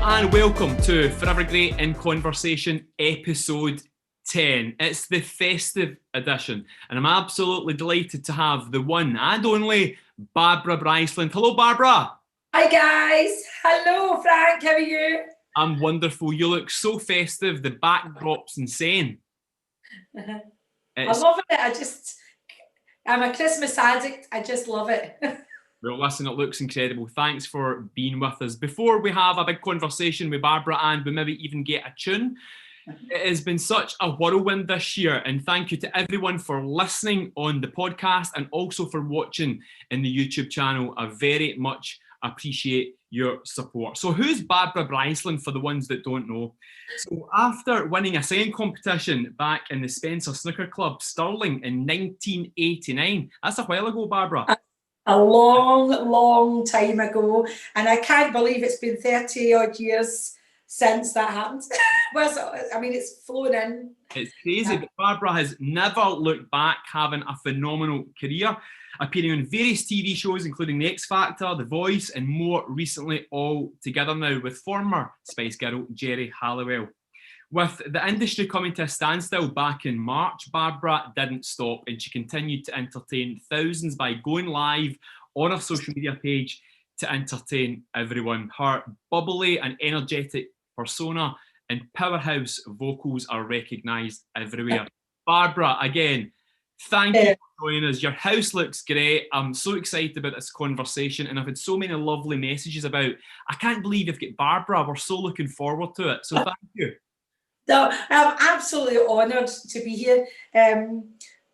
and welcome to Forever Great in Conversation, episode 10. It's the festive edition, and I'm absolutely delighted to have the one and only Barbara Bryceland. Hello, Barbara. Hi, guys. Hello, Frank. How are you? I'm wonderful. You look so festive. The backdrop's insane. I love it. I'm a Christmas addict. I just love it. Well, listen, it looks incredible. Thanks for being with us. Before we have a big conversation with Barbara and we maybe even get a tune, it has been such a whirlwind this year, and thank you to everyone for listening on the podcast and also for watching in the YouTube channel. I very much appreciate your support. So who's Barbara Bryceland for the ones that don't know? So after winning a singing competition back in the Spencer Snooker Club, Stirling in 1989, that's a while ago, Barbara. A long time ago, and I can't believe it's been 30 odd years since that happened. It's flown in. It's crazy, but Barbara has never looked back, having a phenomenal career, appearing on various TV shows, including The X Factor, The Voice, and more recently, all together now with former Spice Girl Geri Halliwell. With the industry coming to a standstill back in March, Barbara didn't stop, and she continued to entertain thousands by going live on her social media page to entertain everyone. Her bubbly and energetic persona and powerhouse vocals are recognised everywhere. Barbara, again, thank you for joining us. Your house looks great. I'm so excited about this conversation, and I've had so many lovely messages about, I can't believe you've got Barbara. We're so looking forward to it. So thank you. No, I'm absolutely honoured to be here.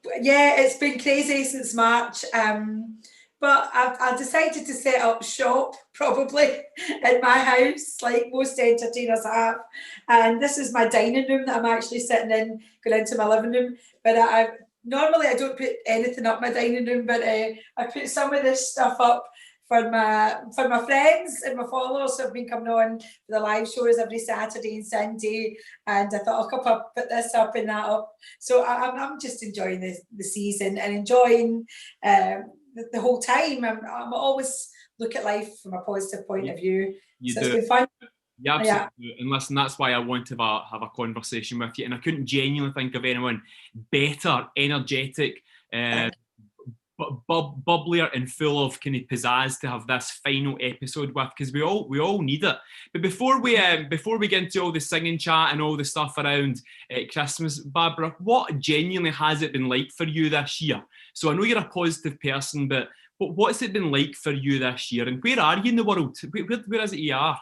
It's been crazy since March, but I decided to set up shop probably in my house, like most entertainers have. And this is my dining room that I'm actually sitting in, going into my living room. But normally I don't put anything up my dining room, but I put some of this stuff up for my friends and my followers who have been coming on for the live shows every Saturday and Sunday, and I thought I'll put this up and that up. So I'm just enjoying the season and enjoying the whole time. I'm always look at life from a positive point of view. It's been fun. Yeah, absolutely. Yeah. And listen, that's why I want to have a conversation with you. And I couldn't genuinely think of anyone better, energetic, bubblier and full of kind of pizzazz to have this final episode with, because we all need it. But before we get into all the singing chat and all the stuff around Christmas, Barbara, what genuinely has it been like for you this year? So I know you're a positive person, but what's it been like for you this year, and where are you in the world? Where is it you are?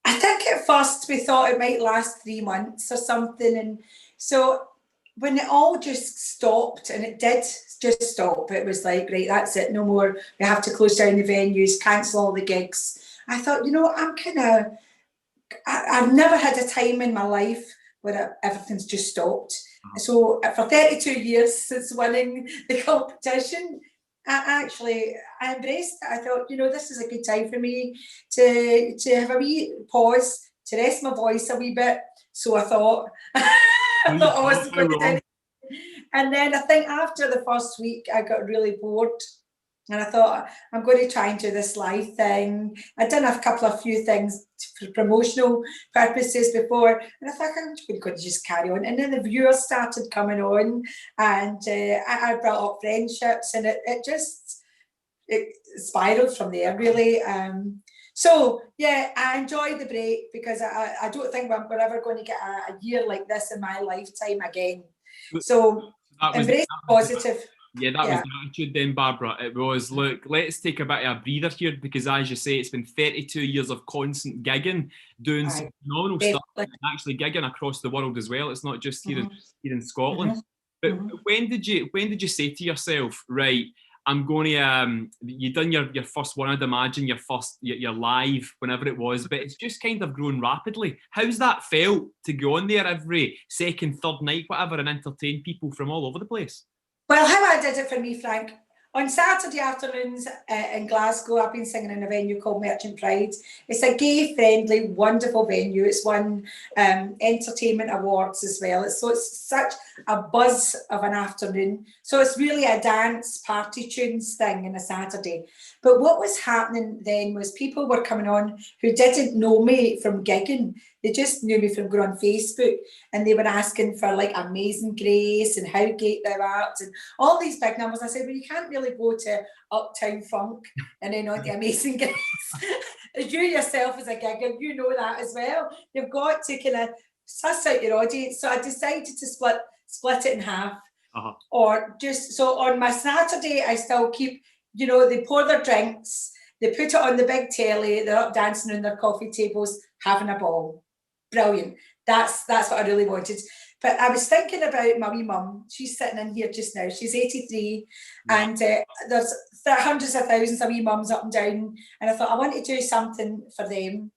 I think at first we thought it might last 3 months or something, and so when it all just stopped, and it did just stop, it was like, right, that's it, no more. We have to close down the venues, cancel all the gigs. I thought, I've never had a time in my life where everything's just stopped. So for 32 years since winning the competition, I embraced it. I thought, this is a good time for me to have a wee pause, to rest my voice a wee bit. So I thought, I wasn't going to do anything. And then I think after the first week, I got really bored. And I thought, I'm going to try and do this live thing. I'd done a few things for promotional purposes before. And I thought, I'm going to just carry on. And then the viewers started coming on. And I brought up friendships. And it spiraled from there, really. I enjoyed the break, because I don't think we're ever going to get a year like this in my lifetime again. So embrace positive. Yeah, that was the attitude then, Barbara. It was, look, let's take a bit of a breather here, because as you say, it's been 32 years of constant gigging, doing some phenomenal stuff, and actually gigging across the world as well. It's not just here in Scotland. But when did you say to yourself, right, I'm going to, you done your first one, I'd imagine, your live, whenever it was, but it's just kind of grown rapidly. How's that felt to go on there every second, third night, whatever, and entertain people from all over the place? Well, how I did it for me, Frank, On Saturday afternoons in Glasgow, I've been singing in a venue called Merchant Pride. It's a gay-friendly, wonderful venue. It's won entertainment awards as well. So it's such a buzz of an afternoon. So it's really a dance party tunes thing on a Saturday. But what was happening then was people were coming on who didn't know me from gigging. They just knew me from going on Facebook, and they were asking for like Amazing Grace and How Great Thou Art and all these big numbers. I said, well, you can't really go to Uptown Funk and then on the Amazing Grace. You yourself as a gigger, you know that as well. You've got to kind of suss out your audience. So I decided to split it in half. Or just, so on my Saturday, I still keep, you know, they pour their drinks, they put it on the big telly, they're up dancing on their coffee tables, having a ball. Brilliant. That's what I really wanted. But I was thinking about my wee mum. She's sitting in here just now. She's 83, and there's hundreds of thousands of wee mums up and down. And I thought I want to do something for them,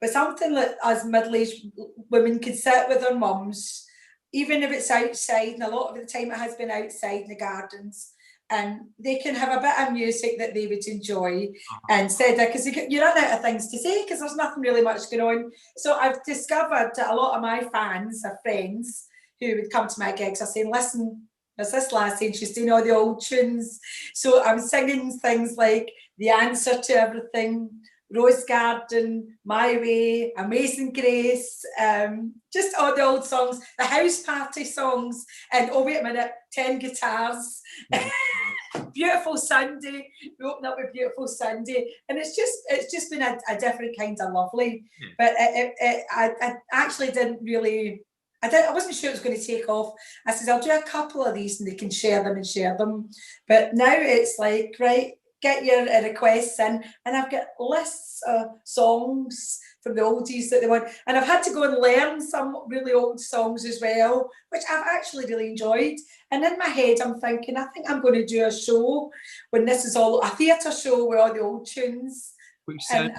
but something that us middle-aged women could sit with our mums, even if it's outside. And a lot of the time it has been outside in the gardens. And they can have a bit of music that they would enjoy instead of, because you run out of things to say because there's nothing really much going on. So I've discovered that a lot of my fans are friends who would come to my gigs are saying, listen, there's this lassie and she's doing all the old tunes. So I'm singing things like The Answer to Everything, Rose Garden, My Way, Amazing Grace, just all the old songs, the house party songs, and oh, wait a minute, 10 guitars. Beautiful Sunday. We open up with Beautiful Sunday, and it's just been a different kind of lovely. But I actually didn't really. I wasn't sure it was going to take off. I said I'll do a couple of these, and they can share them. But now it's like, right, get your requests in, and I've got lists of songs from the oldies that they want, and I've had to go and learn some really old songs as well, which I've actually really enjoyed. And in my head I'm thinking, I think I'm going to do a show when this is all a theatre show with all the old tunes, and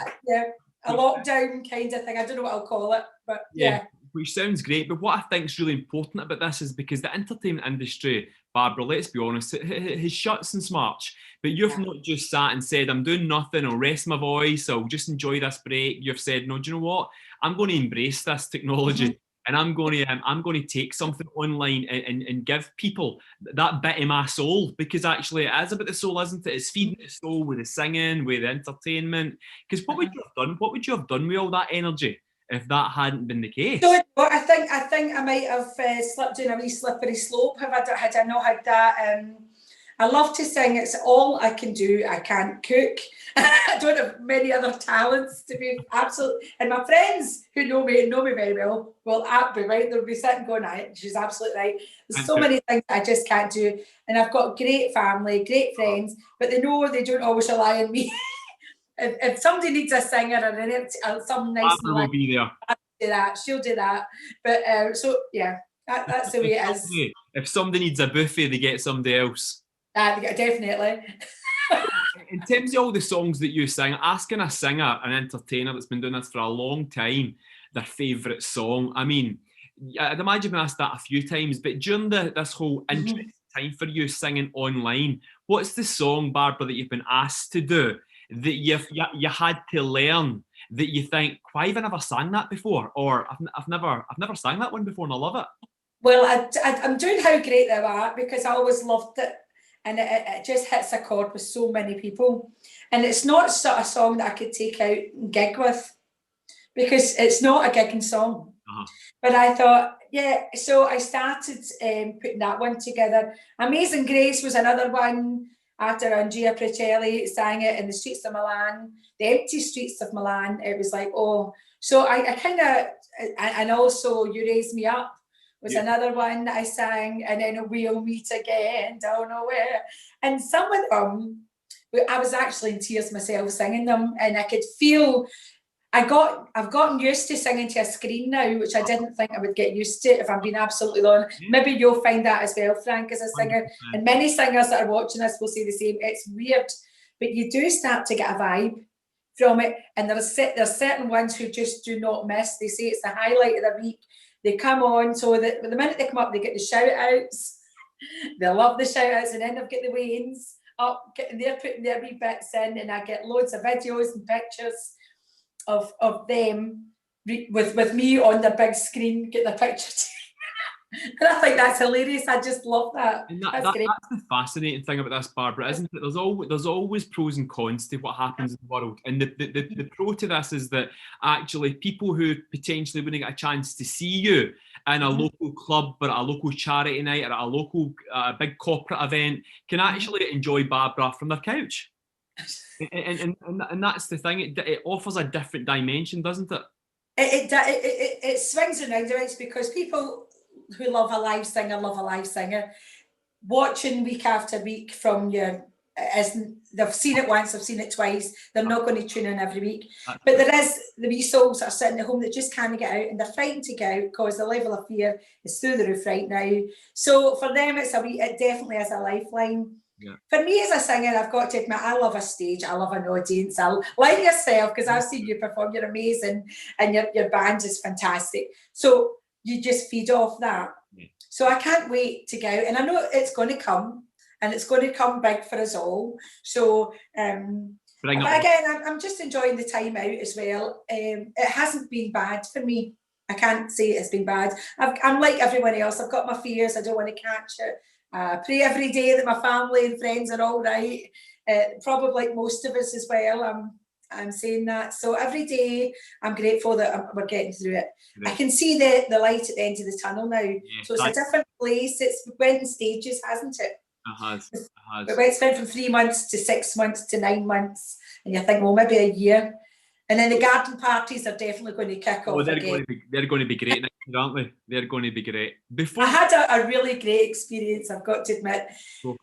a lockdown kind of thing. I don't know what I'll call it, but yeah. Which sounds great, but what I think is really important about this is because the entertainment industry, Barbara, let's be honest, it has shut since March. But you've not just sat and said, I'm doing nothing, I'll rest my voice, I'll just enjoy this break. You've said, no, do you know what? I'm going to embrace this technology, and I'm going to take something online and give people that bit of my soul, because actually it is about the soul, isn't it? It's feeding the soul with the singing, with the entertainment. Because what would you have done? What would you have done with all that energy if that hadn't been the case? So I think I might have slipped down a wee slippery slope had I not had that. I love to sing. It's all I can do. I can't cook. I don't have many other talents, to be absolute. And my friends who know me very well will be right. They'll be sitting going, she's absolutely right. There's so many things I just can't do. And I've got great family, great friends, but they know they don't always rely on me. If somebody needs a singer or some nice, Barbara will be there. She'll do that. But so yeah, that's the way it is. If somebody needs a buffet, they get somebody else. Definitely. In terms of all the songs that you sing, asking a singer, an entertainer that's been doing this for a long time, their favourite song. I mean, I'd imagine you've been asked that a few times, but during this whole interesting time for you singing online, what's the song, Barbara, that you've been asked to do that you had to learn, that you think, why have I never sang that before? Or I've never sang that one before and I love it. Well, I'm doing How Great Thou Art because I always loved it, and it just hits a chord with so many people. And it's not sort of song that I could take out and gig with, because it's not a gigging song. But I thought, so I started putting that one together. Amazing Grace was another one. After Andrea Precelli sang it in the streets of Milan, the empty streets of Milan, it was like, oh. So I kind of, and also You Raise Me Up was another one that I sang, and then We'll Meet Again, Don't Know Where. And some of them, I was actually in tears myself singing them, and I could feel, I've gotten used to singing to a screen now, which I didn't think I would get used to, if I'm being absolutely honest. Maybe you'll find that as well, Frank, as a singer. And many singers that are watching this will say the same. It's weird, but you do start to get a vibe from it. And there's certain ones who just do not miss. They say it's the highlight of the week. They come on, so that the minute they come up, they get the shout outs. They love the shout outs, and then they've got the wains. up, they're putting their wee bits in, and I get loads of videos and pictures of them with me on the big screen, get the picture. And I think that's hilarious. I just love that. And That's great. that's the fascinating thing about this, Barbara, isn't it? There's always pros and cons to what happens in the world. And the pro to this is that actually people who potentially wouldn't get a chance to see you in a local club or at a local charity night or at a local big corporate event can actually enjoy Barbara from their couch. and that's the thing. It offers a different dimension, doesn't it? It swings and roundabouts, because people who love a live singer. Watching week after week from you isn't, they've seen it once, they've seen it twice, they're not going to tune in every week. But there is the wee souls that are sitting at home that just can't get out, and they're frightened to get out because the level of fear is through the roof right now. So for them, it definitely is a lifeline. Yeah. For me as a singer, I've got to admit, I love a stage, I love an audience. I like yourself, because I've seen you perform, you're amazing, and your band is fantastic. So you just feed off that. Yeah. So I can't wait to go out, and I know it's going to come, and it's going to come big for us all. So, but again, I'm just enjoying the time out as well. It hasn't been bad for me. I can't say it's been bad. I'm like everyone else. I've got my fears. I don't want to catch it. Pray every day that my family and friends are all right. Probably like most of us as well. I'm saying that. So every day I'm grateful that we're getting through it. Right. I can see the light at the end of the tunnel now. Yeah, so it's a different place. It's went in stages, hasn't it? It has. It's went from 3 months to 6 months to 9 months. And you think, well, maybe a year. And then the garden parties are definitely going to kick off again. They're going to be great next year, aren't they? They're going to be great. I had a really great experience, I've got to admit.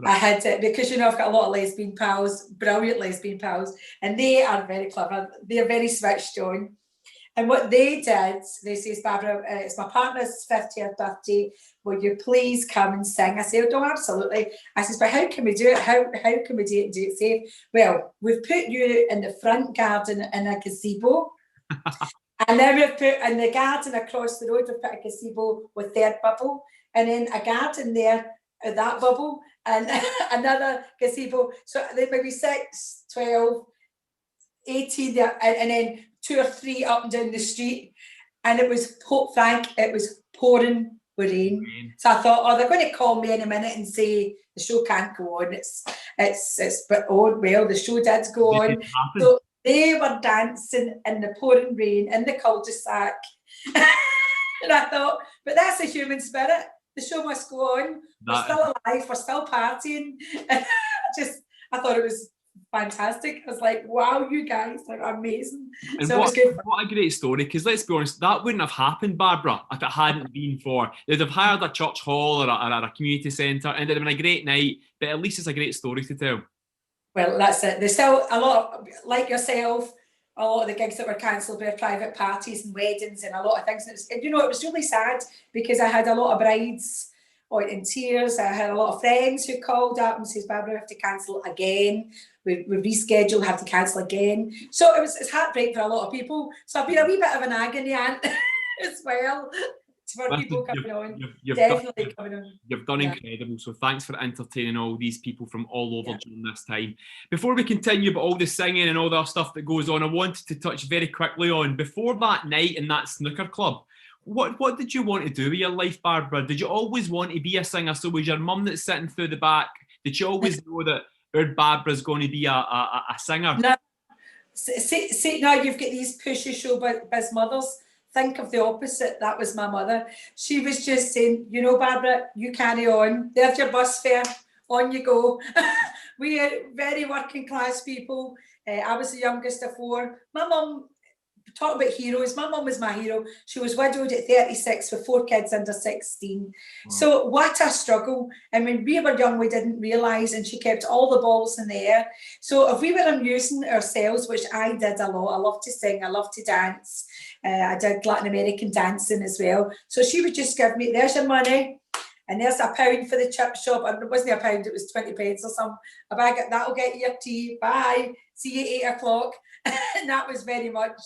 I had it because, I've got a lot of lesbian pals, brilliant lesbian pals, and they are very clever. They're very switched on. And what they did, they says, Barbara, it's my partner's 50th birthday. Will you please come and sing? I said, oh, absolutely. I says, but how can we do it? How can we do it safe? Well, we've put you in the front garden in a gazebo. And then we've put in the garden across the road, we've put a gazebo with their bubble. And then a garden there, that bubble, and another gazebo. So there may be 6, 12, 18 there, and then 2 or 3 up and down the street, and it was it was pouring with rain. So I thought, they're going to call me in a minute and say the show can't go on. But the show did go on. So they were dancing in the pouring rain in the cul-de-sac, and I thought, but that's the human spirit. The show must go on. We're still alive. We're still partying. And I thought it was fantastic. I was like, wow, you guys are amazing. And so what a great story, because let's be honest, that wouldn't have happened, Barbara, if it hadn't been for, they'd have hired a church hall or a community centre, and it'd have been a great night, but at least it's a great story to tell. Well, that's it. There's still a lot, like yourself, a lot of the gigs that were cancelled were private parties and weddings and a lot of things. And it was really sad, because I had a lot of brides in tears. I had a lot of friends who called up and says, Barbara, we have to cancel again. We reschedule, have to cancel again. So it's heartbreak for a lot of people. So I've been a wee bit of an agony aunt as well. For people coming on, definitely coming on. You've done incredible. So thanks for entertaining all these people from all over during this time. Before we continue about all the singing and all the stuff that goes on, I wanted to touch very quickly on, before that night in that snooker club, what did you want to do with your life, Barbara? Did you always want to be a singer? So was your mum that's sitting through the back, did you always know that our Barbara's going to be a singer? No. See, now you've got these pushy showbiz mothers. Think of the opposite. That was my mother. She was just saying, Barbara, you carry on. There's your bus fare. On you go. We are very working class people. I was the youngest of 4. My mum, talk about heroes. My mum was my hero. She was widowed at 36 with 4 kids under 16. Wow. So what a struggle. And when we were young, we didn't realise, and she kept all the balls in the air. So if we were amusing ourselves, which I did a lot, I love to sing, I love to dance. I did Latin American dancing as well. So she would just give me, there's your money, and there's £1 for the chip shop. And it wasn't £1, it was 20 pence or something. A bag, that'll get you your tea. Bye. See you at 8 o'clock. And that was very much.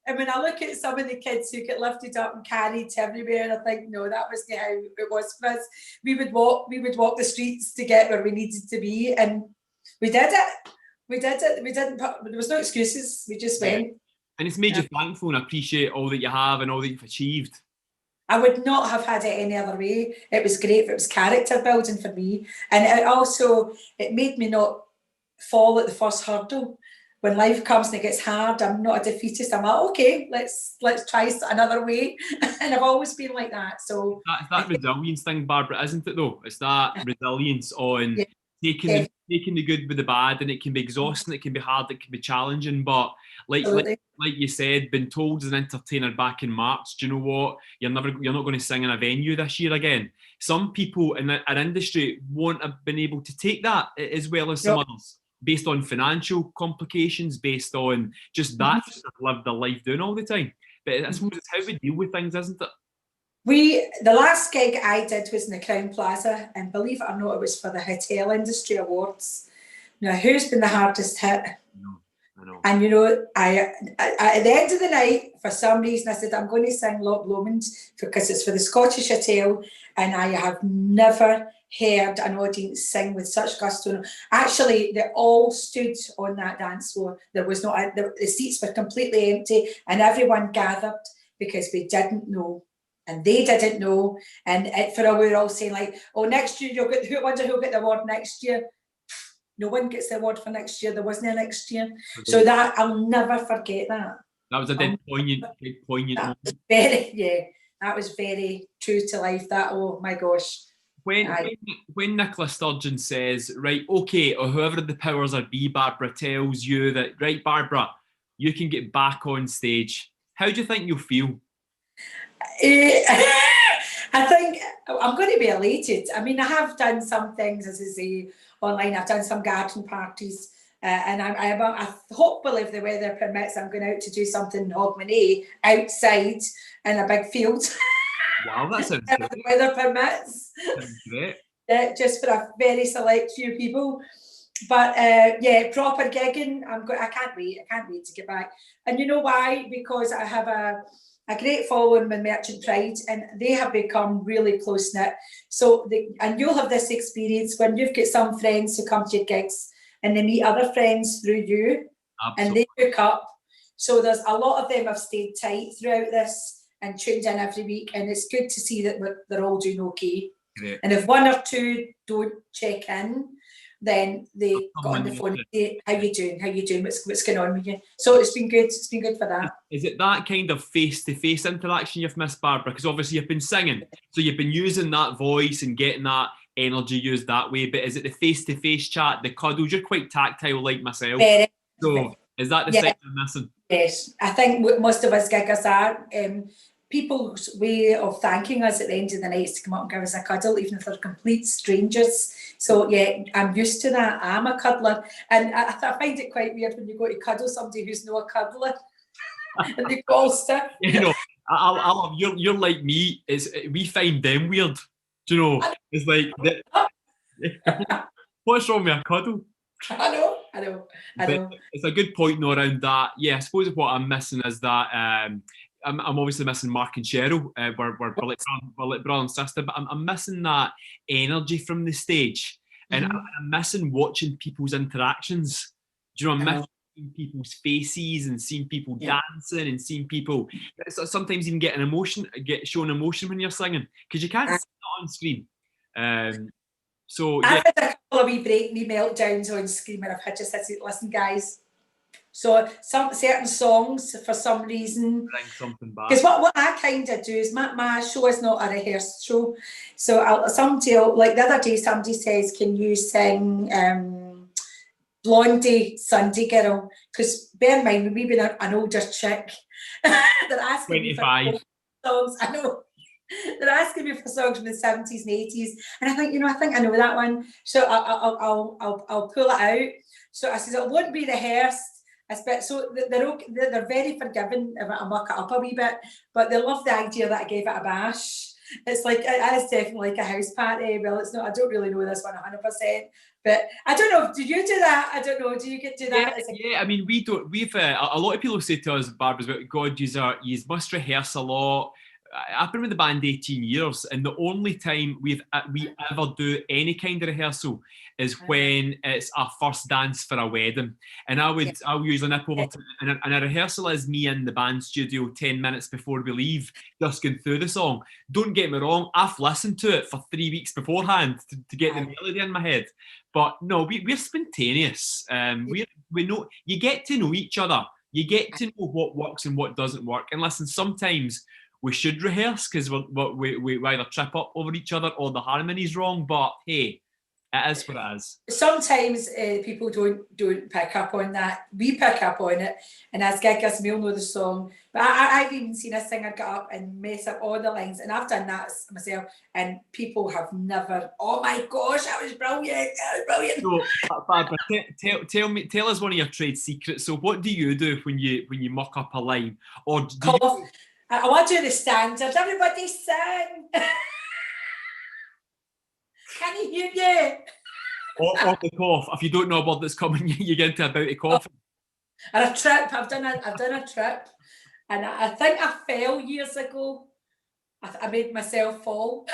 And when I look at some of the kids who get lifted up and carried everywhere, and I think, no, that wasn't how it was for us. We would walk the streets to get where we needed to be. And We did it. We didn't there was no excuses. We just went. And it's made you thankful and appreciate all that you have and all that you've achieved. I would not have had it any other way. It was great. It was character building for me. And it made me not fall at the first hurdle. When life comes and it gets hard, I'm not a defeatist. I'm like, okay, let's try another way. And I've always been like that. So it's that resilience thing, Barbara, isn't it though? It's that resilience on taking the good with the bad, and it can be exhausting, it can be hard, it can be challenging. But like you said, been told as an entertainer back in March, do you know what? You're not going to sing in a venue this year again. Some people in our industry won't have been able to take that as well as some others, based on financial complications, based on just that, just lived their life doing all the time. But I suppose it's how we deal with things, isn't it? The last gig I did was in the Crown Plaza, and believe it or not, it was for the Hotel Industry Awards. Now, who's been the hardest hit? I know. And you know, I at the end of the night, for some reason, I said I'm going to sing Loch Lomond because it's for the Scottish Hotel, and I have never heard an audience sing with such gusto. Actually, they all stood on that dance floor. There was the seats were completely empty, and everyone gathered because we didn't know. And they didn't know, and for a while we were all saying like, "Oh, next year you'll get. Who'll get the award next year?" No one gets the award for next year. There wasn't a next year, so that I'll never forget that. That was a dead poignant moment. That was very true to life. That, oh my gosh. When Nicola Sturgeon says, right, okay, or whoever the powers are be, Barbara tells you that, right, Barbara, you can get back on stage. How do you think you'll feel? I think I'm going to be elated. I mean, I have done some things, as I say, online. I've done some garden parties, and I hopefully, if the weather permits, I'm going out to do something in Hogmanay outside in a big field. Wow, that sounds if great. the weather permits. Sounds great. Just for a very select few people. But proper gigging. I can't wait. I can't wait to get back. And you know why? Because I have a great following with Merchant Pride, and they have become really close knit. So, and you'll have this experience when you've got some friends who come to your gigs and they meet other friends through you. Absolutely. And they hook up. So there's a lot of them have stayed tight throughout this and tuned in every week, and it's good to see that they're all doing okay. Great. And if one or two don't check in, then they got on the phone and say, how you doing, what's going on with you? So it's been good for that. Is it that kind of face-to-face interaction you've missed, Barbara? Because obviously you've been singing, so you've been using that voice and getting that energy used that way, but is it the face-to-face chat, the cuddles? You're quite tactile like myself. So is that the side you're missing? Yes, I think most of us giggers are. People's way of thanking us at the end of the night is to come up and give us a cuddle, even if they're complete strangers. So yeah, I'm used to that. I'm a cuddler, and I find it quite weird when you go to cuddle somebody who's not a cuddler, and they go all stiff. You know, I love you're like me. We find them weird. Do you know? It's like what's wrong with a cuddle? I know. It's a good point though around that. Yeah, I suppose what I'm missing is that. I'm obviously missing Mark and Cheryl. We're like brother and sister, but I'm missing that energy from the stage, and I'm missing watching people's interactions. Do you know? I'm missing people's faces and seeing people dancing and seeing people. Sometimes even get showing emotion when you're singing because you can't see that on screen. So I've had a couple of wee meltdowns on screen where I've had to sit, listen, guys. So some certain songs, for some reason, bring something back. Because what I kind of do is my show is not a rehearsed show. So like the other day, somebody says, "Can you sing Blondie, Sunday Girl?" Because bear in mind, we've been an older chick. They're asking 25 me for songs. I know. They're asking me for songs from the 70s and 80s, and I think I know that one. So I'll pull it out. So I said it won't be rehearsed. So they're very forgiving if I muck it up a wee bit, but they love the idea that I gave it a bash. It's like it is definitely like a house party. Well, it's not. I don't really know this one 100%, but I don't know. Do you do that? I don't know. Do you do that? Yeah. I mean, we don't. We've a lot of people say to us, Barbara, God, you must rehearse a lot. I've been with the band 18 years, and the only time we ever do any kind of rehearsal is when it's our first dance for a wedding. And I'll usually nip over to, and a rehearsal is me in the band studio 10 minutes before we leave, just going through the song. Don't get me wrong, I've listened to it for 3 weeks beforehand to get the melody in my head. But no, we're spontaneous. We know, you get to know each other. You get to know what works and what doesn't work. And listen, sometimes we should rehearse because we either trip up over each other or the harmony's wrong. But hey, it is what it is. Sometimes people don't pick up on that. We pick up on it, and as giggers, we'll know the song. But I've even seen a singer get up and mess up all the lines, and I've done that myself. And people have never. Oh my gosh, that was brilliant! That was brilliant. So, Barbara, tell us one of your trade secrets. So, what do you do when you muck up a line, or do you... I want to do the standard. Everybody sing. Can you hear you? Off the cough. If you don't know a word that's coming, you get into about a cough. And a trip. I've done a trip, and I think I fell years ago. I made myself fall.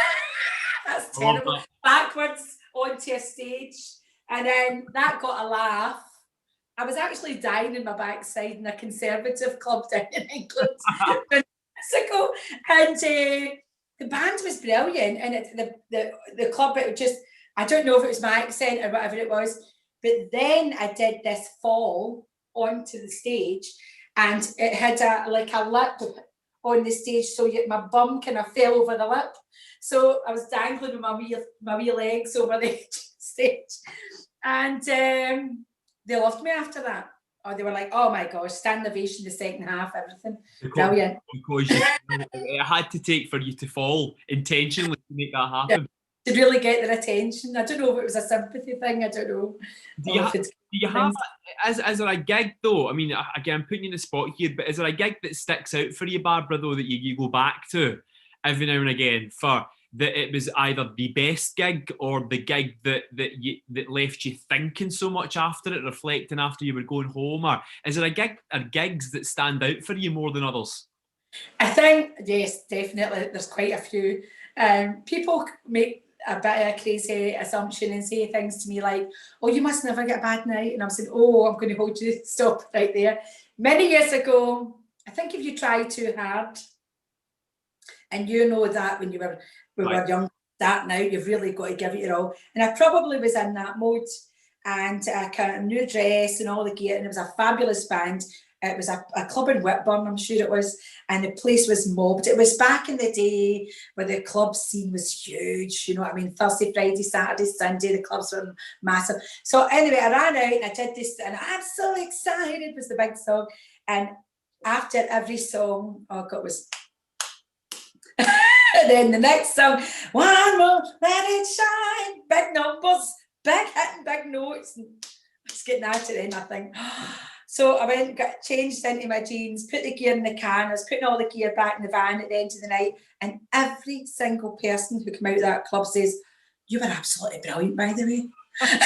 That's terrible. Backwards onto a stage, and then that got a laugh. I was actually dying in my backside in a conservative club down in England ago, and the band was brilliant, and the club, it just, I don't know if it was my accent or whatever it was, but then I did this fall onto the stage, and it had a lip on the stage, so my bum kind of fell over the lip, so I was dangling with my wee legs over the stage, and they loved me after that. Or they were like, oh my gosh, stand ovation the second half, everything. Brilliant. Because it had to take for you to fall intentionally to make that happen. Yeah, to really get their attention. I don't know if it was a sympathy thing, I don't know. Do you have is there a gig though? I mean, again, I'm putting you in the spot here, but is there a gig that sticks out for you, Barbara, though, that you go back to every now and again for that it was either the best gig or the gig that left you thinking so much after it, reflecting after you were going home? Or is there a gig or gigs that stand out for you more than others? I think, yes, definitely. There's quite a few. People make a bit of a crazy assumption and say things to me like, oh, you must never get a bad night. And I'm saying, oh, I'm going to hold you, stop right there. Many years ago, I think if you try too hard, and you know that when we were young, that now you've really got to give it your all. And I probably was in that mode, and I got a new dress and all the gear, and it was a fabulous band. It was a club in Whitburn, I'm sure it was, and the place was mobbed. It was back in the day where the club scene was huge, you know what I mean? Thursday, Friday, Saturday, Sunday, the clubs were massive. So anyway, I ran out and I did this, and I'm so excited was the big song. And after every song, oh God, it was... And then the next song, one more, let it shine, big numbers, big hitting, big notes. And I was getting at it then, I think. So I went, got changed into my jeans, put the gear in the car, I was putting all the gear back in the van at the end of the night, and every single person who came out of that club says, you were absolutely brilliant, by the way. And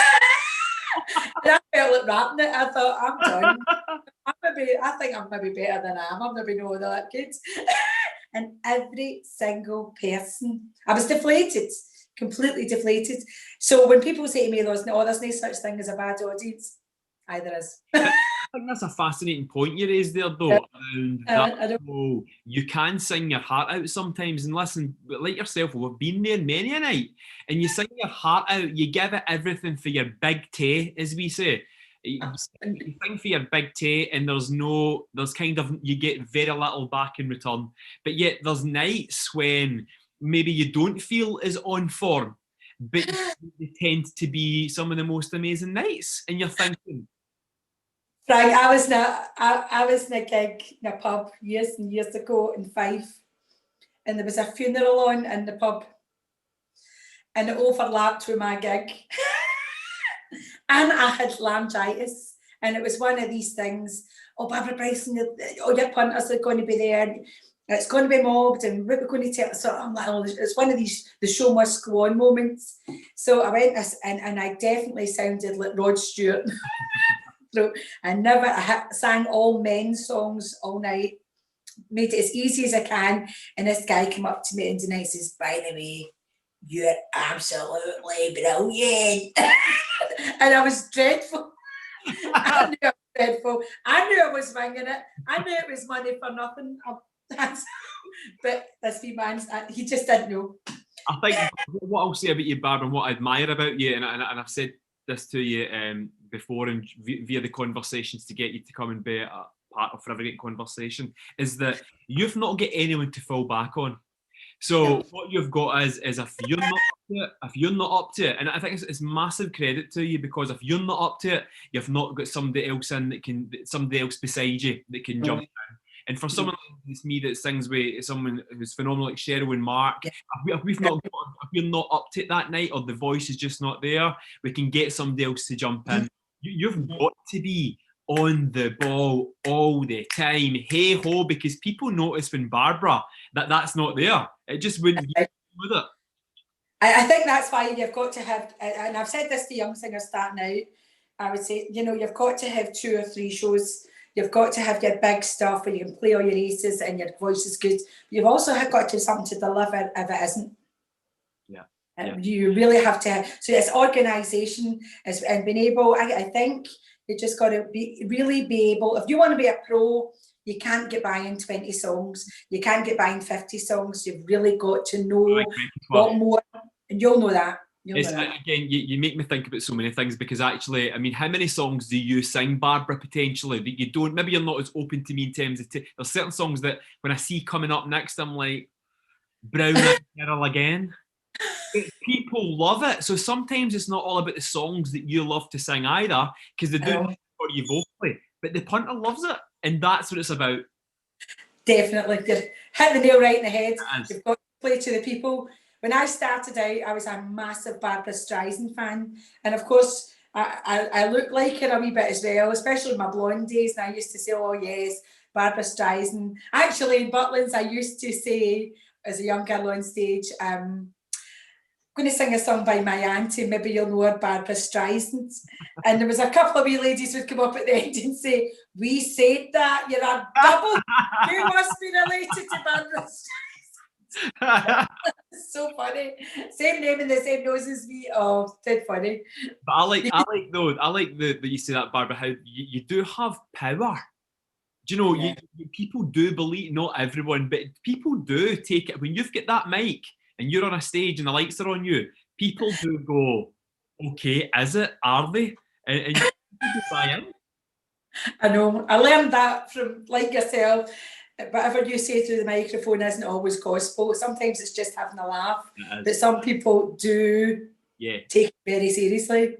I felt like rapping it. I thought, I'm done. I think I'm maybe better than I am. I'm maybe not that good. And every single person, I was deflated, completely deflated. So when people say to me, there's no such thing as a bad audience, there is. I think that's a fascinating point you raised there, though. You can sing your heart out sometimes, and listen, like yourself, we've been there many a night, and you sing your heart out, you give it everything for your big tay, as we say. You sing for your big tay, and you get very little back in return. But yet there's nights when maybe you don't feel as on form, but they tend to be some of the most amazing nights, and you're thinking, Frank, I was in a gig in a pub years and years ago in Fife, and there was a funeral on in the pub, and it overlapped with my gig. And I had laryngitis, and it was one of these things, oh, Barbara Bryceland, oh, your punters are going to be there, and it's going to be mobbed, and what we're going to tell. So I'm like, oh, it's one of these, the show must go on moments. So I went and I definitely sounded like Rod Stewart. So I sang all men's songs all night. made it as easy as I can. And this guy came up to me and he says, by the way, you're absolutely brilliant. And I was dreadful. I knew I was dreadful. I knew I was winging it. I knew it was money for nothing. But this wee man, he just didn't know. I think what I'll say about you, Barbara, and what I admire about you, and I've said this to you before and via the conversations to get you to come and be a part of Forever Great Conversation, is that you've not got anyone to fall back on. So what you've got is if you're not up to it, and I think it's massive credit to you, because if you're not up to it, you've not got somebody else beside you that can jump in. And for someone like me that sings with someone who's phenomenal like Cheryl and Mark, if we're not up to it that night, or the voice is just not there, we can get somebody else to jump in. You've got to be on the ball all the time, hey ho, because people notice when Barbara that's not there. It just wouldn't be with it. I think that's why you've got to have, and I've said this to young singers starting out, I would say, you've got to have 2 or 3 shows. You've got to have your big stuff where you can play all your aces and your voice is good. You've also got to have something to deliver if it isn't. You really have to have, so it's organisation and being able, I think you just got to really be able, if you want to be a pro, you can't get by in 20 songs. You can't get by in 50 songs. You've really got to know what more, and you'll know that. Again, you make me think about so many things, because actually, I mean, how many songs do you sing, Barbara, potentially, that you don't, maybe you're not as open to me in terms of, there's certain songs that when I see coming up next, I'm like, Brown Girl again. People love it. So sometimes it's not all about the songs that you love to sing either, because they do it for you vocally, but the punter loves it, and that's what it's about. Definitely. Hit the nail right in the head. You've got to play to the people. When I started out, I was a massive Barbara Streisand fan. And of course, I look like her a wee bit as well, especially in my blonde days. And I used to say, oh yes, Barbara Streisand. Actually, in Butlins, I used to say, as a young girl on stage, I'm going to sing a song by my auntie, maybe you'll know her, Barbara Streisand. And there was a couple of wee ladies who'd come up at the end and say, we said that, you're a double. You must be related to Barbara Streisand. So funny. Same name and the same nose as me. Oh, dead funny. But I like that you say that, Barbara, how you do have power. Do you know, people do believe, not everyone, but people do take it. When you've got that mic and you're on a stage and the lights are on you, people do go, okay, is it? Are they? And you buy in. I know. I learned that from, like yourself, whatever you say through the microphone isn't always gospel. Sometimes it's just having a laugh. But some people do take it very seriously.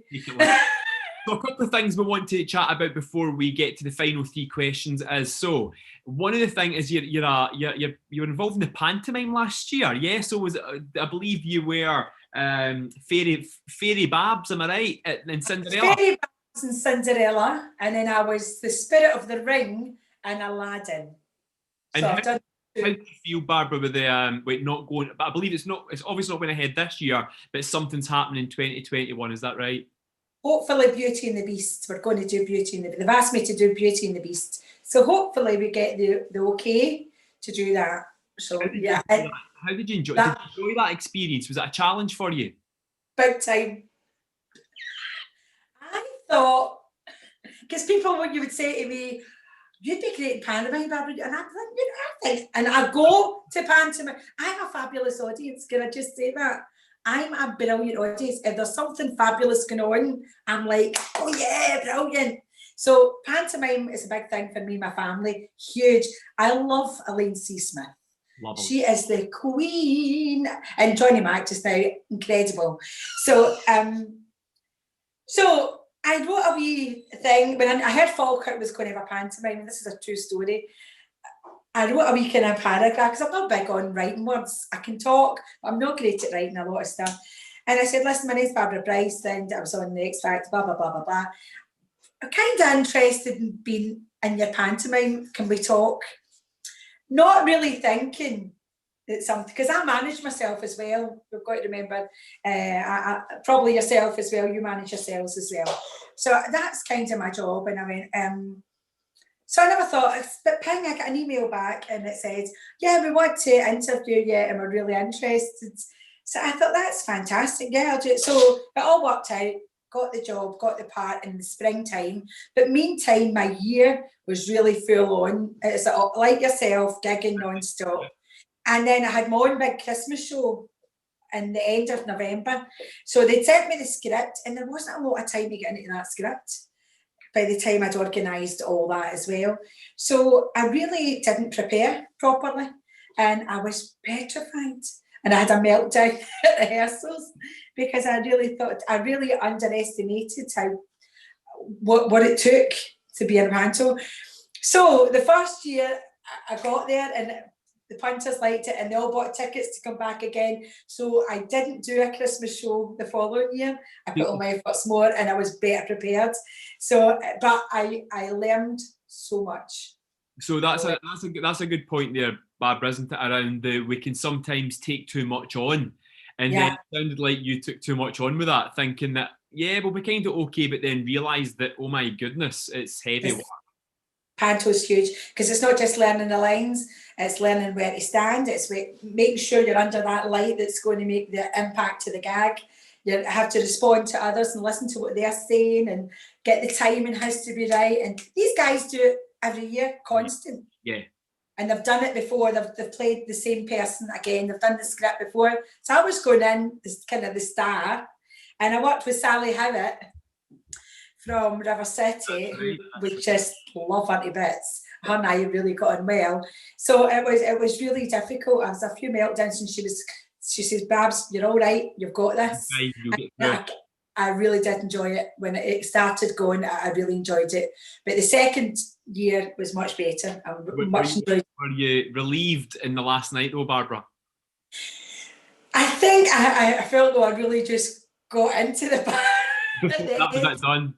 So a couple of things we want to chat about before we get to the final 3 questions is, so one of the things is you're involved in the pantomime last year, yeah? So was I believe you were Fairy Babs, am I right? In Cinderella. Fairy Babs and Cinderella, and then I was the Spirit of the Ring and Aladdin. And how do you feel, Barbara, with the not going? But I believe it's obviously not going ahead this year, but something's happening in 2021. Is that right? Hopefully, Beauty and the Beast. We're going to do Beauty and the Beast. They've asked me to do Beauty and the Beast, so hopefully we get the okay to do that. So how did you enjoy that? Did you enjoy that experience? Was it a challenge for you? Big time. I thought, because people, when you would say to me, you'd be great in pantomime, Barbara, and I'm like, and I go to pantomime. I have a fabulous audience. Can I just say that? I'm a brilliant audience. If there's something fabulous going on, I'm like, oh yeah, brilliant. So pantomime is a big thing for me, my family, huge. I love Elaine C. Smith. Lovely. She is the queen. And Johnny Mac just now, incredible. So I wrote a wee thing when I heard Falkirk was going to have a pantomime, and this is a true story. I wrote a wee kind of paragraph, because I'm not big on writing words. I can talk, but I'm not great at writing a lot of stuff. And I said, listen, my name's Barbara Bryceland. I was on the X Factor, blah, blah, blah, blah, blah. I'm kind of interested in being in your pantomime. Can we talk? Not really thinking that something, because I manage myself as well. You've got to remember, probably yourself as well. You manage yourselves as well. So that's kind of my job. And I went, So I never thought, but ping, I got an email back and it said, yeah, we want to interview you and we're really interested. So I thought, that's fantastic. Yeah, I'll do it. So it all worked out, got the job, got the part in the springtime. But meantime, my year was really full on. It's like yourself, gigging non-stop. And then I had my own big Christmas show in the end of November. So they sent me the script and there wasn't a lot of time to get into that script by the time I'd organised all that as well. So I really didn't prepare properly and I was petrified. And I had a meltdown at rehearsals because I really underestimated what it took to be in Panto. So the first year I got there and the punters liked it and they all bought tickets to come back again. So I didn't do a Christmas show the following year. I put all my efforts more and I was better prepared. So, but I learned so much. So that's a good point there, Barbara, isn't it? Around we can sometimes take too much on. And then it sounded like you took too much on with that, thinking that, yeah, we'll be kind of okay, but then realised that, oh my goodness, it's heavy work. Panto's huge because it's not just learning the lines, it's learning where to stand, it's making sure you're under that light that's going to make the impact to the gag. You have to respond to others and listen to what they're saying and get the timing has to be right. And these guys do it every year, constant. Yeah. And they've done it before, they've played the same person again, they've done the script before. So I was going in as kind of the star and I worked with Sally Howard from River City, who we just love her to bits. Her and I really got on well. So it was really difficult. I was a few meltdowns and she says, Babs, you're all right, you've got this. I really did enjoy it. When it started going, I really enjoyed it. But the second year was much better. Were you relieved in the last night though, Barbara? I think I felt though I really just got into the bar. That was it done.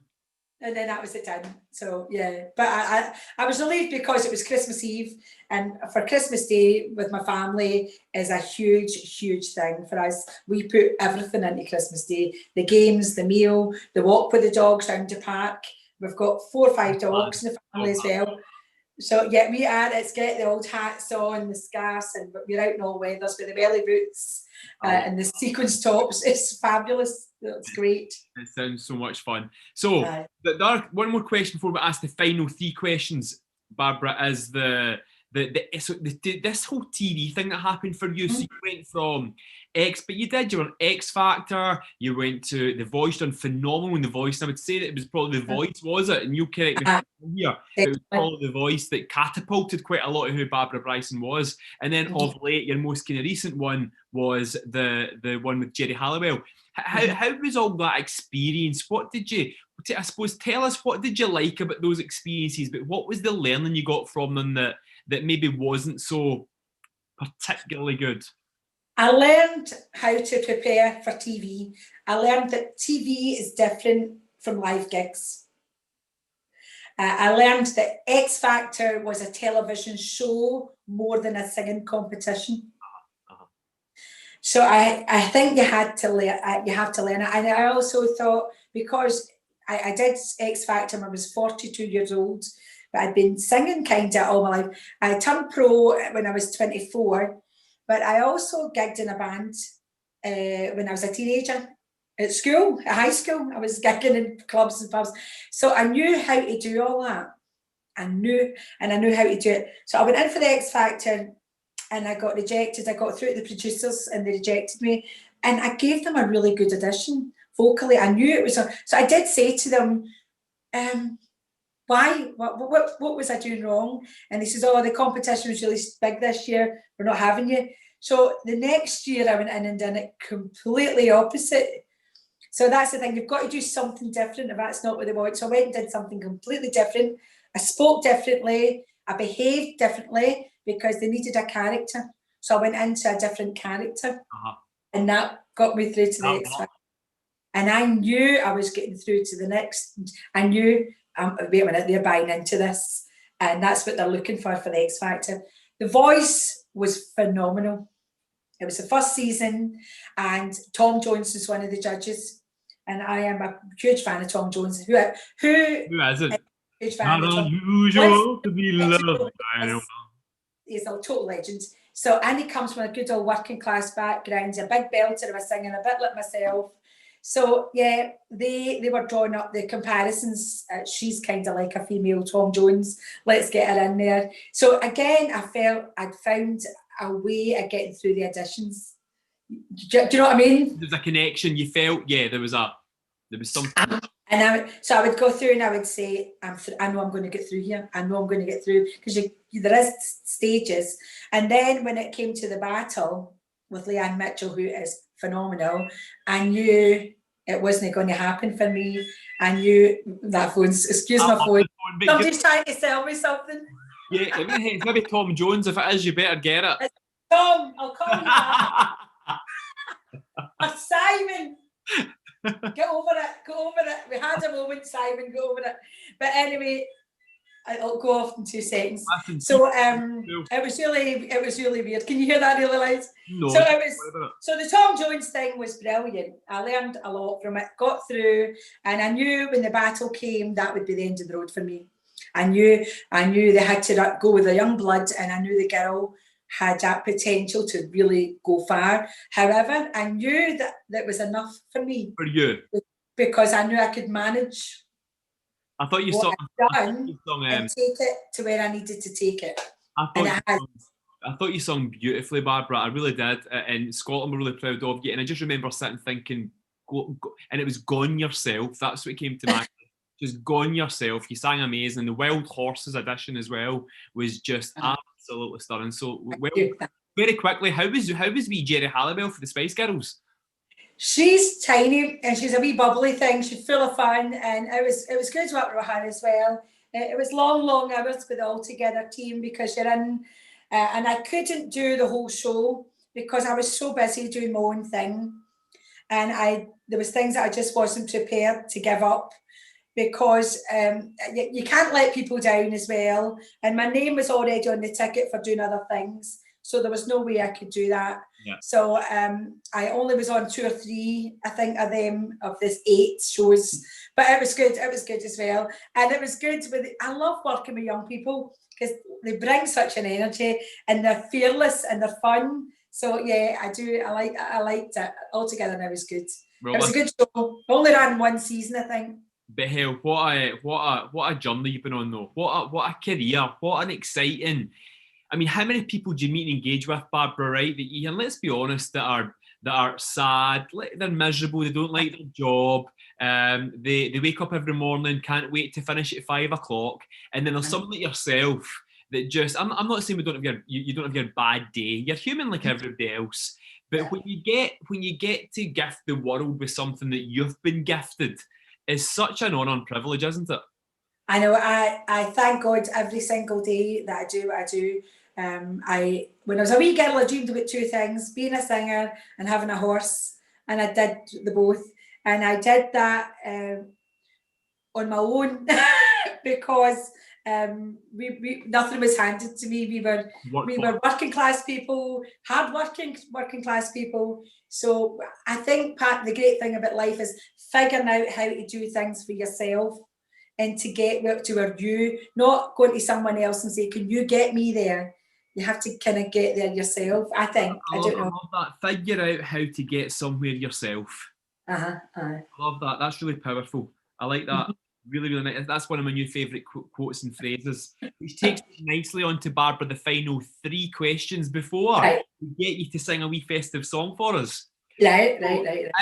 And then that was it done. So yeah, but I was relieved because it was Christmas Eve, and for Christmas Day with my family is a huge thing for us. We put everything into Christmas Day: the games, the meal, the walk with the dogs round the park. We've got 4 or 5 dogs in the family as well. So yeah, it's get the old hats on, the scarves, and we're out in all weathers with the belly boots and the sequins tops. It's fabulous. It's great. It sounds so much fun. So one more question before we ask the final 3 questions, Barbara, is this whole TV thing that happened for you. So you went from you were on X Factor, you went to The Voice, done phenomenal in The Voice. I would say that it was probably The Voice, was it? And you'll correct me here. It was probably The Voice that catapulted quite a lot of who Barbara Bryceland was. And then of late, your most kind of recent one was the one with Jerry Halliwell. How was all that experience? What did you, I suppose, tell us, what did you like about those experiences, but what was the learning you got from them that maybe wasn't so particularly good? I learned how to prepare for TV. I learned that TV is different from live gigs. I learned that X Factor was a television show more than a singing competition. So I think you have to learn it. And I also thought, because I did X Factor when I was 42 years old, but I'd been singing kind of all my life. I turned pro when I was 24, but I also gigged in a band when I was a teenager at school, at high school. I was gigging in clubs and pubs. So I knew how to do all that. I knew how to do it. So I went in for the X Factor and I got rejected. I got through to the producers and they rejected me. And I gave them a really good audition. Vocally, I knew it was so I did say to them, why? What was I doing wrong? And they says, oh, the competition was really big this year. We're not having you. So the next year I went in and done it completely opposite. So that's the thing. You've got to do something different if that's not what they want. So I went and did something completely different. I spoke differently. I behaved differently because they needed a character. So I went into a different character. And that got me through to the X Factor. And I knew I was getting through to the next. I knew, wait a minute, they're buying into this. And that's what they're looking for the X Factor. The Voice was phenomenal. It was the first season, and Tom Jones was one of the judges. And I am a huge fan of Tom Jones. Who hasn't? Huge fan Not of Tom. unusual to be loved. I know. He's a total legend. So, and he comes from a good old working class background. He's a big belter of a singer, a bit like myself. So yeah, they were drawing up the comparisons. She's kind of like a female Tom Jones. Let's get her in there. So again, I felt I'd found a way of getting through the auditions. Do you know what I mean? There's a connection. You felt, yeah, there was something. And so I would go through and I would say, I know I'm going to get through here. I know I'm going to get through, because there is stages. And then when it came to the battle with Leanne Mitchell, who is phenomenal, I knew it wasn't going to happen for me. I knew that phone's, excuse my phone. Somebody's trying to sell me something. Yeah, it's maybe Tom Jones. If it is, you better get it. It's Tom, I'll call you back. Or Simon. Get over it. We had a moment, Simon, go over it. But anyway, I'll go off in 2 seconds. So it was really weird. Can you hear that really loud? No. So the Tom Jones thing was brilliant. I learned a lot from it, got through, and I knew when the battle came that would be the end of the road for me. I knew they had to go with a young blood, and I knew the girl had that potential to really go far. However, I knew that was enough for me. For you. Because I knew I could manage I thought you what saw and take it to where I needed to take it. I thought you sung beautifully, Barbara. I really did. And Scotland were really proud of you. And I just remember sitting thinking, go, and it was Gone Yourself. That's what came to mind. Just Gone Yourself. You sang amazing. The Wild Horses edition as well was just absolutely stunning. So, very quickly, how was wee Jerry Halliwell for the Spice Girls? She's tiny and she's a wee bubbly thing. She's full of fun, and it was good to work with her as well. It was long hours with the all together team, because you're in, and I couldn't do the whole show because I was so busy doing my own thing, and there was things that I just wasn't prepared to give up, because you can't let people down as well. And my name was already on the ticket for doing other things, so there was no way I could do that. Yeah. So I only was on 2 or 3, I think, of this 8 shows, but it was good. It was good as well, and it was good I love working with young people because they bring such an energy, and they're fearless and they're fun. So yeah, I do. I liked it altogether, and it was good. Well, it was a good show. Only ran 1 season, I think. But hell, what a journey you've been on though. What a career. What an exciting. I mean, how many people do you meet and engage with, Barbara, right? That you, and let's be honest, that are sad, they're miserable, they don't like their job, they wake up every morning, can't wait to finish at 5 o'clock, and then there's someone like yourself that just, I'm not saying you don't have your bad day. You're human like everybody else, but when you get to gift the world with something that you've been gifted, it's such an honour and privilege, isn't it? I know. I thank God every single day that I do what I do. When I was a wee girl, I dreamed about 2 things: being a singer and having a horse, and I did the both. And I did that on my own because we nothing was handed to me. We were working class people, hard working class people. So I think the great thing about life is figuring out how to do things for yourself, and to get to where not going to someone else and say, can you get me there? You have to kind of get there yourself, I think. I don't know. I love that. Figure out how to get somewhere yourself. I love that. That's really powerful. I like that. Really, really nice. That's one of my new favourite quotes and phrases, which takes me nicely on to, Barbara, the final 3 questions before we get you to sing a wee festive song for us. Right.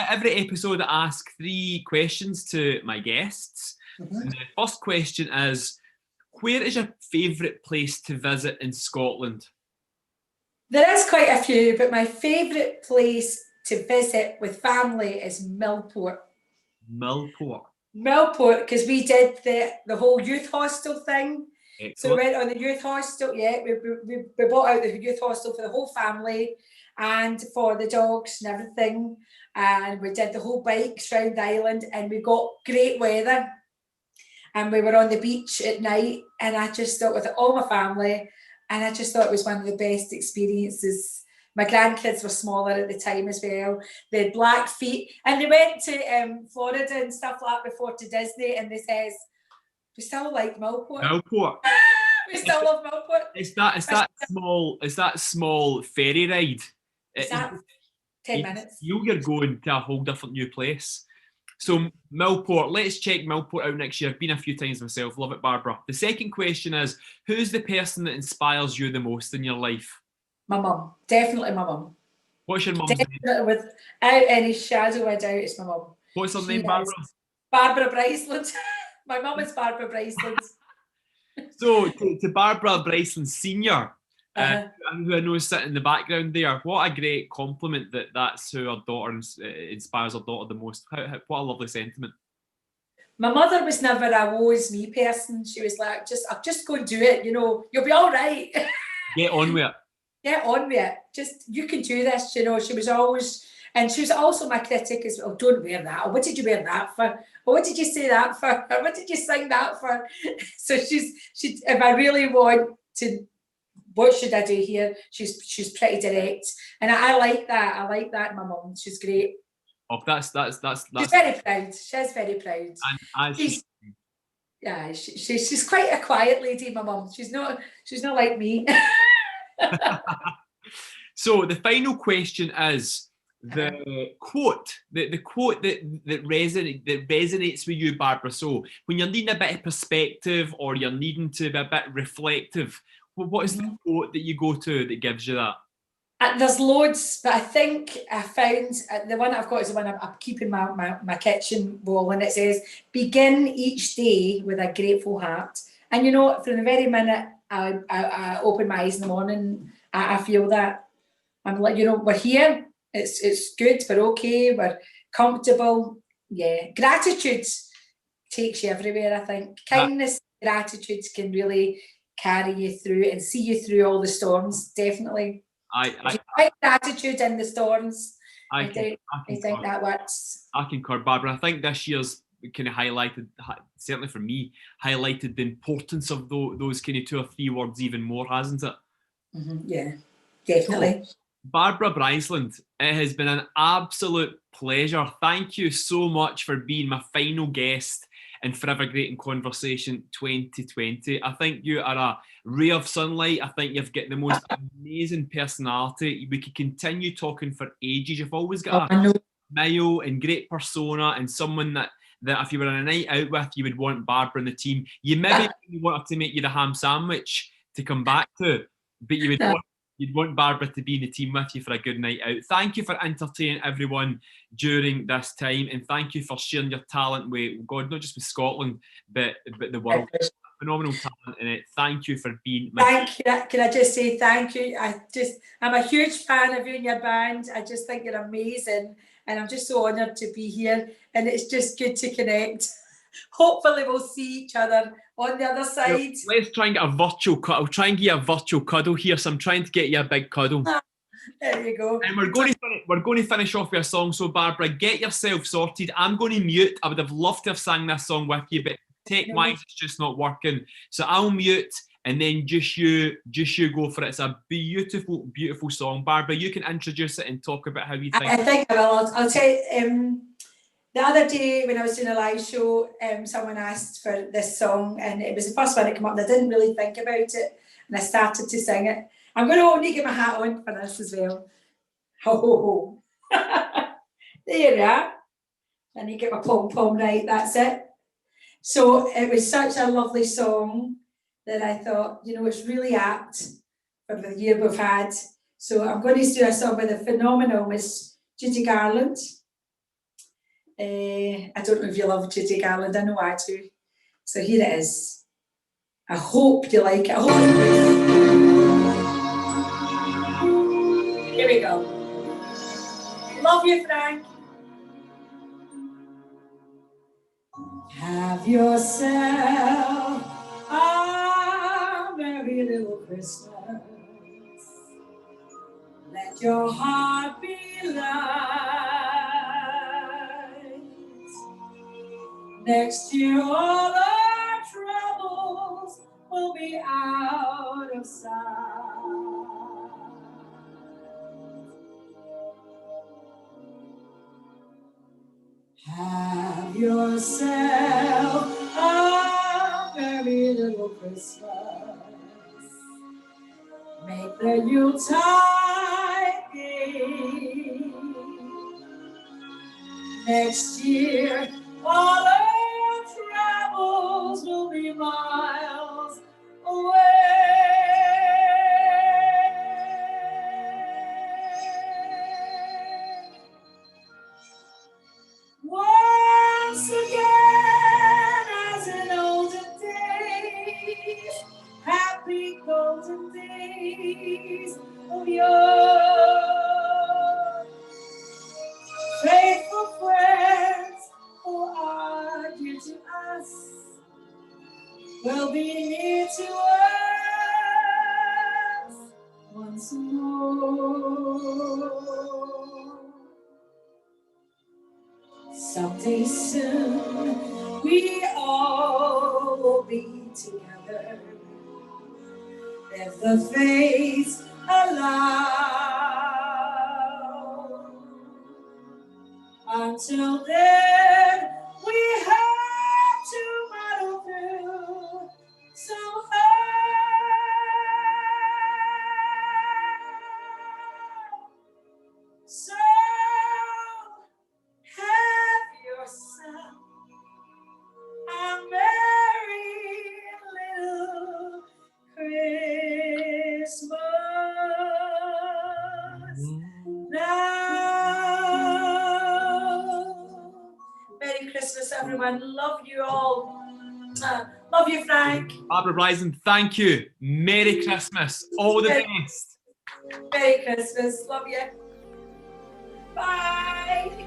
Every episode I ask 3 questions to my guests. And the first question is, where is your favourite place to visit in Scotland? There is quite a few, but my favourite place to visit with family is Millport. Millport, because we did the whole youth hostel thing. Excellent. So we went on the youth hostel. Yeah, we bought out the youth hostel for the whole family and for the dogs and everything. And we did the whole bikes round the island, and we got great weather. And we were on the beach at night, and I just thought, with all my family, and I just thought it was one of the best experiences. My grandkids were smaller at the time as well. They had black feet, and they went to Florida and stuff like that before, to Disney, and they says, We still like Millport. Millport. We still love Millport. It's that small ferry ride. It's that 10 minutes. You're going to a whole different new place. So Millport, let's check Millport out next year. I've been a few times myself. Love it, Barbara. The second question is, who's the person that inspires you the most in your life? My mum. Definitely my mum. What's your mum's name? Without any shadow of a doubt, it's my mum. What's her name, Barbara? Barbara Bryceland. My mum is Barbara Bryceland. So, to Barbara Bryceland Senior, who I know is sitting in the background there, what a great compliment that's who her daughter inspires her daughter the most. What a lovely sentiment. My mother was never a woe is me person. She was like, just go and do it, you'll be all right. Get on with it. Get on with it. Just, you can do this, she was always, and she was also my critic as well. Don't wear that. Or what did you wear that for? Or what did you say that for? Or what did you sing that for? So she, if I really want to, what should I do here? She's pretty direct. And I like that. I like that, my mum. She's great. Oh, that's She's very proud. She's very proud. And she's quite a quiet lady, my mum. She's not like me. So the final question is the quote that resonates with you, Barbara. So when you're needing a bit of perspective or you're needing to be a bit reflective, what is the quote that you go to that gives you that? There's loads, but I think I found the one I've got is the one I'm keeping my kitchen wall, and it says, "Begin each day with a grateful heart." And from the very minute I open my eyes in the morning, I feel that. I'm like, we're here. It's good. We're okay. We're comfortable. Yeah. Gratitude takes you everywhere, I think. Kindness, gratitude can really carry you through and see you through all the storms, definitely. I like gratitude in the storms. I think that works. I concur, Barbara. I think this year's kind of highlighted, certainly for me, highlighted the importance of those kind of 2 or 3 words even more, hasn't it? Yeah, definitely. So, Barbara Bryceland, it has been an absolute pleasure. Thank you so much for being my final guest in Forever Great in Conversation 2020. I think you are a ray of sunlight. I think you've got the most amazing personality. We could continue talking for ages. You've always got a smile and great persona, and someone that if you were on a night out with, you would want Barbara and the team. You maybe wanted to make you the ham sandwich to come back to, but you'd want Barbara to be in the team with you for a good night out. Thank you for entertaining everyone during this time, and thank you for sharing your talent with God, not just with Scotland, but the world. Phenomenal talent in it. Thank you for being Thank you. Can I just say thank you? I'm a huge fan of you and your band. I just think you're amazing, and I'm just so honoured to be here, and it's just good to connect. Hopefully we'll see each other on the other side. Let's try and get a virtual cuddle. I'll try and get you a virtual cuddle here, so I'm trying to get you a big cuddle. There you go. And we're going to finish off with a song. So Barbara, get yourself sorted. I'm going to mute. I would have loved to have sang this song with you, but tech-wise it's just not working. So I'll mute, and then just you go for it. It's a beautiful, beautiful song. Barbara, you can introduce it and talk about how you think. I think I will. I'll tell you, the other day when I was doing a live show, someone asked for this song, and it was the first one that came up, and I didn't really think about it, and I started to sing it. I'm going to only get my hat on for this as well. Ho, ho, ho. There you are. I need to get my pom-pom right, that's it. So it was such a lovely song that I thought, it's really apt for the year we've had. So I'm going to do a song by the phenomenal Miss Judy Garland. I don't know if you love Judy Garland, I know I do. So here it is. I hope you like it. I hope you do. Here we go. Love you, Frank. Have yourself a merry little Christmas. Let your heart be light. Next year all our troubles will be out of sight. Have yourself a for Christmas. Make the Yuletide gay. Next year, all our travels will be miles away. Once again, as in olden days, happy golden days of yore. Faithful friends who are dear to us will be near to us once more. Someday soon we all will be together if the fates allow. Until then, we have to muddle through somehow. So have yourself a merry little Christmas now. Merry Christmas, everyone. Love you all. Love you, Frank. Barbara Bryceland, thank you. Merry Christmas. All the best. Merry Christmas. Love you. Bye.